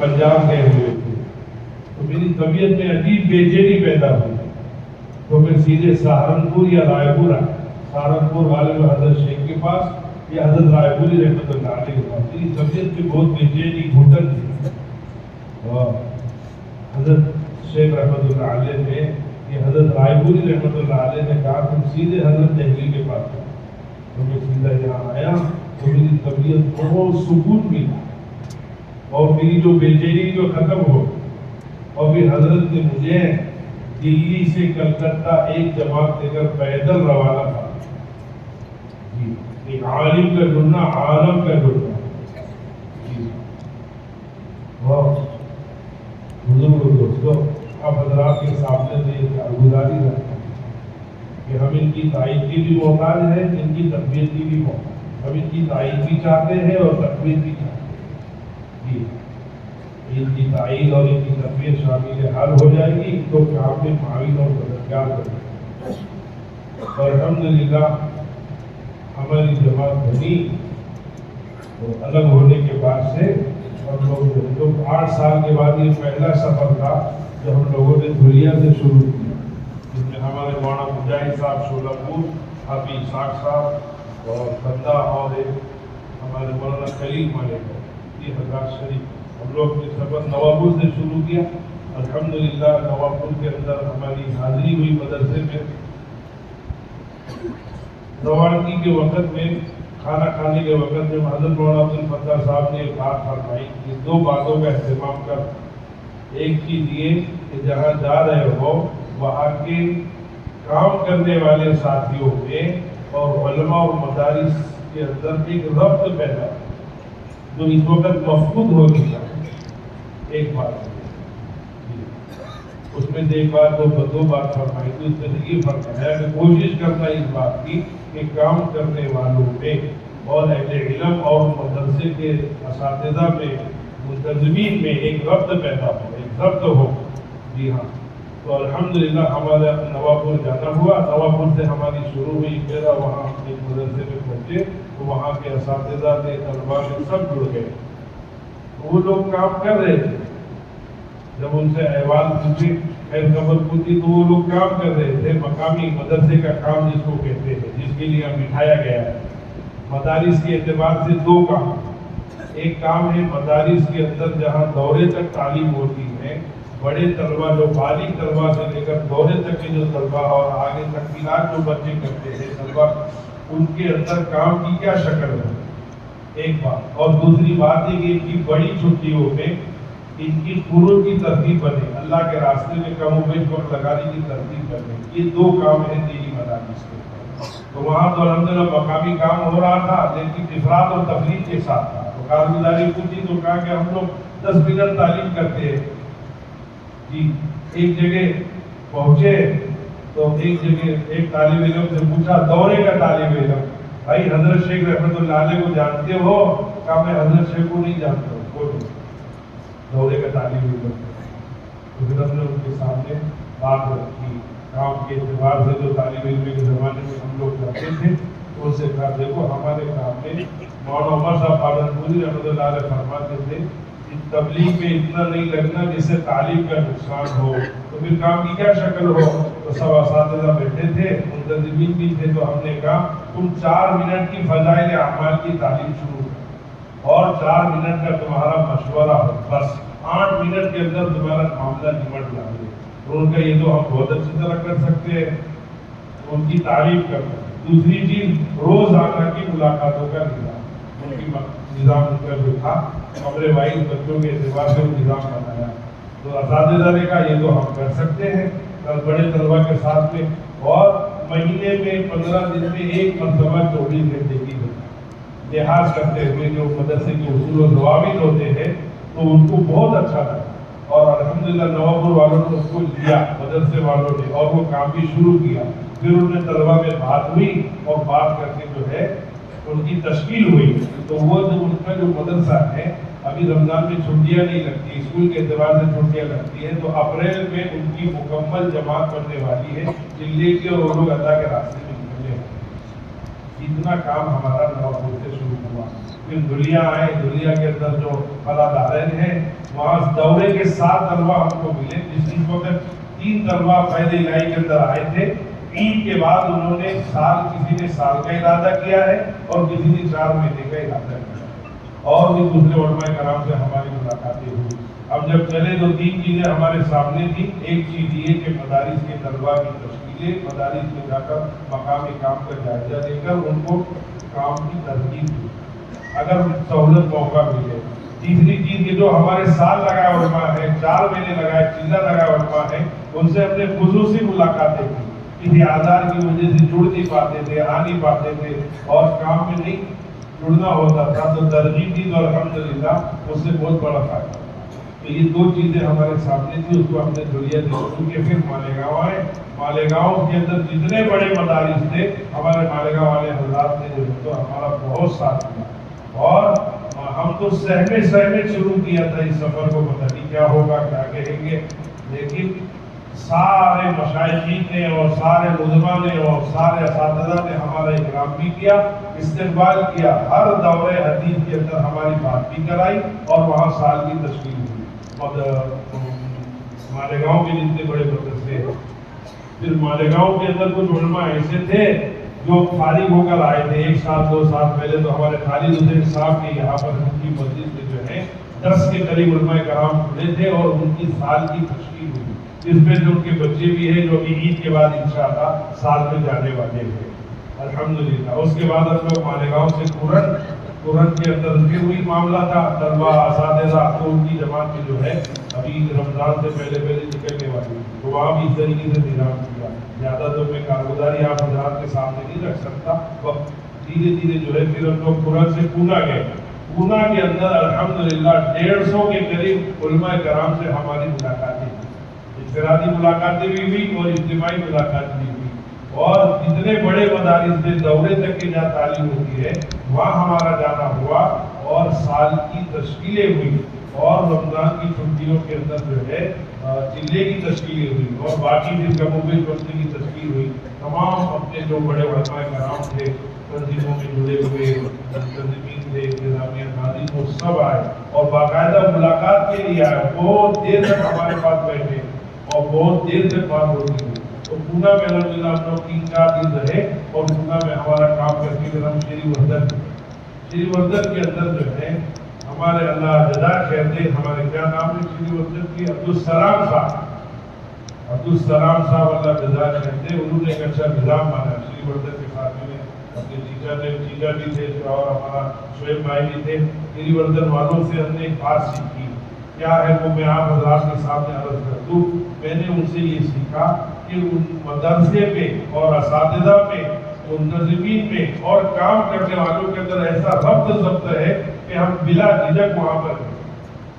पंजाब गए हुए थे, तो मेरी तबीयत में अजीब बेचैनी पैदा हुई, तो मैं सीधे सहारनपुर या रायपुर आया। सहारनपुर वाले में हजरत शेख के पास या हजरत रायपुरी रहमतुल्लाह अलैह के पास। मेरी तबीयत में बहुत बेचैनी घुटन थी, और हजरत शेख रहमतुल्लाह अलैह ने, ये हजरत रायपुरी रहमतुल्लाह अलैह ने कहा तुम सीधे हजरत दहली के पास आओ। तो मैं सीधा यहाँ आया तो मेरी तबीयत बहुत सुकून मिला, और मेरी जो बेचैनी जो खत्म हो। और फिर हजरत ने मुझे दिल्ली से कलकत्ता एक जमात देकर पैदल रवाना था जी, एक आलिम का ढूंढना, आलम का ढूंढना जी। बुजुर्ग दोस्तों, आप हजरात के सामने से गुजारी रखते हैं कि हम इनकी तारीफ की भी मोहताज है, इनकी तकबीर की भी मोहताज। हम इनकी तारीफ भी चाहते हैं और तकबीर भी चाहते हैं जी। इनकी तारीफ और इनकी तकबीर शामिल हाल हो जाएगी तो काम में माविन और मददगार बनेगा। और अल्हम्दुलिल्लाह हमारी जमात बनी, तो अलग होने के बाद से हम लोग 8 साल के बाद ये पहला सफर था जो हम लोगों ने धुलिया से शुरू किया, जिसमें हमारे मौलाना मुजाहिद साहब शोलापुर, हाफिज साख साहब और बंदा, और एक हमारे मौलाना कलीम मलिक, ये हजरत शरीफ। हम लोग ने सफर नवापुर से शुरू किया। अल्हम्दुलिल्लाह नवापुर के अंदर हमारी हाजिरी हुई मदरसे में। रवानगी के वक़्त में, खाना खाने के वक़्त में हज़रत मौलाना अब्दुल फत्ताह साहब ने एक बात फरमाई कि 2 बातों का एहतमाम कर। एक चीज़ ये कि जहाँ जा रहे हो वहाँ के काम करने वाले साथियों में और उलमा और मदारिस के अंदर एक रब्त पैदा जो इस वक्त मफकूद हो चुका है। एक बात उसमें से एक बात 2 बात फरमाई थी, उसमें से ये फरमाया कि कोशिश करना इस बात की कि काम करने वालों में और अहले इल्म और मदरसे के असातिज़ा में, मुंतज़मीन में एक रब्त पैदा हो, एक रब्त हो। जी हाँ, तो अल्हम्दुलिल्लाह हमारा नवापुर जाना हुआ। नवापुर से हमारी शुरू हुई, मेरा वहाँ एक मदरसे में पहुँचे तो वहाँ के असातिज़ा ने, तलबा ने सब जुड़ गए। वो लोग काम कर रहे थे। जब उनसे अहवाल पूछे, खैर खबर पूछी, तो वो लोग काम कर रहे थे। मकामी मदरसे का काम जिसको कहते हैं, जिसके लिए हम बिठाया गया है। मदारिस के एतबार से 2 काम। एक काम है मदारिस के अंदर जहाँ दौरे तक तालीम होती है, बड़े तलबा जो बालिग तलबा से लेकर दौरे तक के जो तलबा और आगे तकमीलात जो बच्चे करते हैं तलबा, उनके अंदर काम की क्या शक्ल है, एक बात। और दूसरी बात है कि इनकी बड़ी छुट्टियों में इनकी खुरूज की तरतीब बने, अल्लाह के रास्ते में कम उबेश वक्त लगाने की तरतीब बने। ये 2 काम है दीनी मदारिस के। तो वहाँ तो अल्हम्दुलिल्लाह मकामी काम हो रहा था, लेकिन इफरात और तफरीक के साथ था। तो कारगुजारी पूछी तो कहा कि हम लोग 10 मिनट तालीम करते हैं जी। एक जगह पहुँचे तो एक जगह एक तालिब इल्म से पूछा, दौरे का तालिब इल्म, भाई हजरत शेख रहमतुल्लाह अलैह को जानते हो? कहा मैं हजरत शेख को नहीं जानता हूँ, बोलो दौरे का तालिब इल्म। तो फिर हमने उनके सामने बात रखी, काम के एतबार से जो तालिब इल्म के ज़माने में हम लोग करते थे, तो उनसे कहा देखो हमारे काम में मौलाना उमर साहब पालनपुरी रहमतुल्लाह अलैह फरमाते थे कि तबलीग में इतना नहीं लगना जिससे तालीम का नुकसान हो, तो फिर काम की क्या शक्ल हो। तो सब असातिज़ा बैठे थे, मुंतज़मीन भी थे। तो हमने कहा तुम 4 मिनट की फ़ज़ाइल आमाल की तालीम शुरू करो और 4 मिनट का तुम्हारा मशवरा हो, बस 8 मिनट के अंदर तुम्हारा मामला निमट जाए। तो उनका ये तो हम बहुत अच्छी तरह कर सकते हैं, उनकी तारीफ करना। दूसरी चीज़ रोज़ाना की मुलाकातों का निज़ाम, उनकी निज़ाम उनका जो था कमरे वाइज बच्चों के एतबार से निज़ाम बनाया। तो असातिज़ा ने कहा ये तो हम कर सकते हैं बड़े तलबा के साथ में, और महीने में 15 दिन में एक मरतबा 24 घंटे की लिहाज करते हुए जो मदरसे के उसूल और ज़वाबित होते हैं, तो उनको बहुत अच्छा लगा। और अल्हम्दुलिल्लाह नवापुर वालों ने उसको लिया, मदरसे वालों ने, और वो काम भी शुरू किया। फिर उनमें तलबा में बात हुई और बात करके जो है उनकी तश्कील हुई। तो वो जो उनका जो मदरसा है, अभी रमज़ान में छुट्टियाँ नहीं लगती, स्कूल के एतबार से छुट्टियाँ लगती हैं, तो अप्रैल में उनकी मुकम्मल जमात बनने वाली है, जिले के और वो लोग अल्लाह के रास्ते में निकलने हैं। इतना काम हमारा नवापुर से शुरू हुआ। फिर धुलिया आए, धुलिया के अंदर जो फलादारन है वहाँ दौरे के 7 तलवा हमको मिले। इस वक्त 3 तलवा पहले इलाही के अंदर आए थे। ईद के बाद उन्होंने किसी ने साल का इरादा किया है और किसी ने 4 महीने का इरादा किया है। और भी दूसरे उलमाए कराम से हमारी मुलाकातें हुई। अब जब चले तो 3 चीजें हमारे सामने थी। एक चीज ये कि मदारिस के तलबा की तश्कीलें, मदारिस में जाकर मकामी काम का जायजा लेकर उनको काम की तरकीब दी अगर सहूलत मौका मिले। तीसरी चीज कि जो हमारे साल लगाए उलमा है, 4 महीने लगाए, चिल्ला लगाए उलमा है, उनसे हमने खुसूसी मुलाकातें की। किसी आधार की वजह से जुड़ नहीं पाते थे, आ नहीं पाते थे और काम में नहीं जुड़ना होता था, तो तरजीह दी और अल्हम्दुलिल्लाह उससे बहुत बड़ा फायदा। तो ये 2 चीजें हमारे सामने थी, उसको हमने धुलिया से शुरू किया। फिर मालेगांव आए। मालेगांव के अंदर जितने बड़े मदारिस थे हमारे मालेगांव वाले हजरात ने जो तो हमारा बहुत साथ दिया और हम तो सहमे शुरू किया था इस सफर को, पता नहीं क्या होगा, क्या कहेंगे, लेकिन सारे मशाइखीन ने और सारे उलमा ने और सारे असातिज़ा ने हमारा इकराम भी किया, इस्तकबाल किया। हर दौरे हदीस के अंदर हमारी बात भी कराई और वहाँ साल की तशकील हुई। मालेगांव के जितने बड़े मदरसे हैं, फिर मालेगांव के अंदर कुछ उलमा ऐसे थे जो फारिग होकर आए थे 1 साल 2 साल पहले। तो हमारे खालिद हुसैन साहब के यहाँ पर उनकी मस्जिद में जो है 10 के करीब उलमाए कराम खुले थे और उनकी साल की तशकील हुई, जिसमें जो उनके बच्चे भी हैं जो अभी ईद के बाद इंशाअल्लाह साल में जाने वाले हैं अल्हम्दुलिल्लाह। उसके बाद हम लोग मालेगांव से कुरन के अंदर फिर वही मामला था, तलबा असातिज़ा तो उनकी जमात में जो है अभी रमज़ान से पहले निकलने वाली, तो वहाँ भी इस तरीके से निज़ाम किया। ज़्यादा तो मैं कारगुजारी आप हज़रात के सामने नहीं रख सकता। वक्त धीरे जो है फिर हम लोग कुरन से पूना गए। पूना के अंदर अल्हम्दुलिल्लाह 150 के करीब उलमाए कराम से हमारी मुलाकातें हुई, इफ्तिरादी मुलाकातें भी हुई और इज्तिमाई मुलाकात भी हुई। और जितने बड़े मदारिस में दौरे तक की जहाँ तालीम होती है वहाँ हमारा जाना हुआ और साल की तश्कीलें हुई और रमज़ान की छुट्टियों के अंदर जो है चिल्ले की तश्कीलें हुई और बाकी दिन कमोबेश वक्ती की तश्कील हुई। तमाम अपने जो बड़े उलमाए कराम थे, तंजीमों में जुड़े हुए तंजीमीन थे, इंतज़ामिया नाज़िम, वो सब आए और बाकायदा मुलाकात के लिए आए। बहुत देर तक हमारे पास बैठे और बहुत देर तक बात होती हुई। तो पूना में अल्हम्दुलिल्लाह हम लोग 3-4 दिन रहे और पूना में हमारा काम करके फिर हम श्रीवर्धन के अंदर जो है हमारे अल्लाह जज़ा खैर दे, हमारे क्या नाम है श्रीवर्धन की, अब्दुल सलाम साहब अल्लाह जज़ा खैर दे, उन्होंने एक अच्छा निज़ाम बनाया श्रीवर्धन के साथ में। अपने जीजा भी थे और हमारा शोएब भाई भी थे। श्रीवर्धन वालों से हमने एक बात सीखी, क्या है वो मैं आप हज़रात के सामने अर्ज़ कर दूँ। मैंने उनसे ये सीखा कि उन मदरसे में और असातिज़ा में, मुंतज़िमीन में और काम करने वालों के अंदर ऐसा रब्त ज़ब्त है कि हम बिला झिझक वहाँ पर हैं।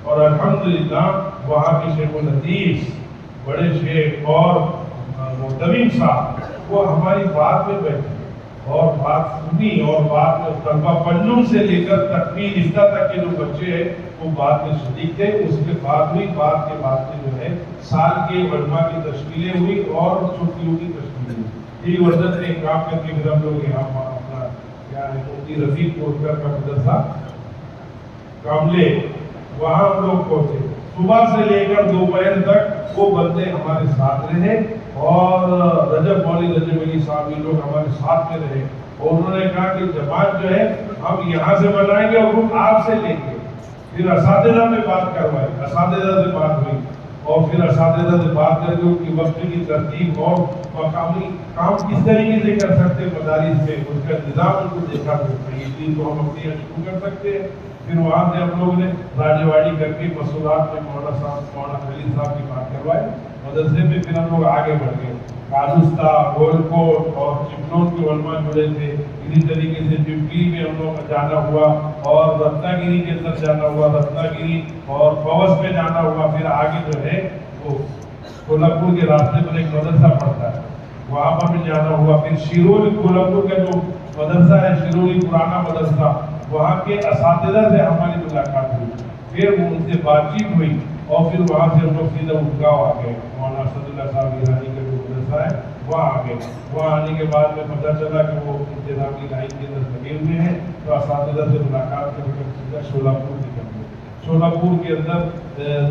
और अल्हम्दुलिल्लाह वहाँ के शेखुल हदीस बड़े शेख और मोहतमीम साहब वो हमारी बात में बैठे और बात सुनी और बात में तलबा पंजुम से लेकर तकमील इफ्ता तक के जो बच्चे हैं वो बात में शरीक थे। उसके बाद हुई, बात के बाद में जो है साल के उलमा की तश्कीलें हुई और छुट्टियों की तश्कीलें हुई। श्रीवर्धन ने काम करके फिर हम लोग यहाँ अपना क्या है मुफ्ती रफीक कोटकर का मदरसा कामले, वहाँ हम लोग पहुँचे। सुबह से लेकर दोपहर तक वो बंदे हमारे साथ रहे और रजब मौली रजब अली साहब ये लोग हमारे साथ में रहे और उन्होंने कहा कि जमात जो है हम यहाँ से बनाएंगे और वो आपसे लेंगे। फिर असातिज़ा में बात करवाई, असातिज़ा से बात हुई और फिर असातिज़ा से बात करके उनकी वक्त की तरतीब और मकामी काम किस तरीके से कर सकते हैं मदारिस में, उसका निज़ाम उनको देखा तो ये चीज़ तो हम अपनी यहाँ शुरू कर सकते हैं। फिर वहाँ से हम लोग ने राजवाड़ी करके मसूलात में मौलाना खलील साहब की बात करवाई मदरसे में। फिर हम लोग आगे बढ़ गए, कालुस्ता, गोलकोट और चिपलोन के उलमा जुड़े थे। इसी तरीके से पिपली में हम लोग जाना हुआ और रत्नागिरी के अंदर जाना हुआ, रत्नागिरी और पवस में जाना हुआ। फिर आगे जो है वो कोल्हापुर के रास्ते पर एक मदरसा पड़ता है, वहाँ पर भी जाना हुआ। फिर शिरोली कोल्हापुर का जो मदरसा है, शिरोली पुराना मदरसा, वहाँ के असातिज़ा से हमारी मुलाकात हुई। फिर उनसे बातचीत हुई और फिर वहाँ से हम लोग सीधा उदगांव आ गए। मौलाना सदुल्लाह साहब ईरानी का जो मदरसा है वहाँ आ गए। वहाँ आने के बाद में पता चला कि वो इंतजामी लाइन के अंदर लगे हुए हैं, तो असातिज़ा से मुलाकात करके सीधा शोलापुर निकल गए। शोलापुर के अंदर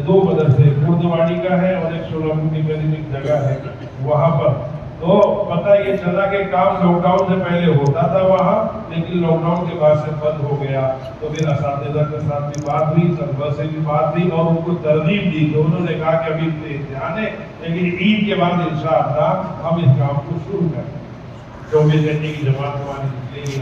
दो मदरसे, गुरुद्वाड़ी का है और एक शोलापुर के करीब एक जगह है, वहाँ पर तो पता ये चला कि काम लॉकडाउन से पहले होता था वहाँ, लेकिन लॉकडाउन के बाद से बंद हो गया। तो फिर असातिज़ा के साथ भी बात हुई, तलबा से भी बात हुई और उनको तरगीब दी। तो उन्होंने कहा कि अभी इम्तिहान है, लेकिन ईद के बाद इंशाअल्लाह हम इस काम को शुरू करें। 24 घंटे की जमात हमारी निकलेगी।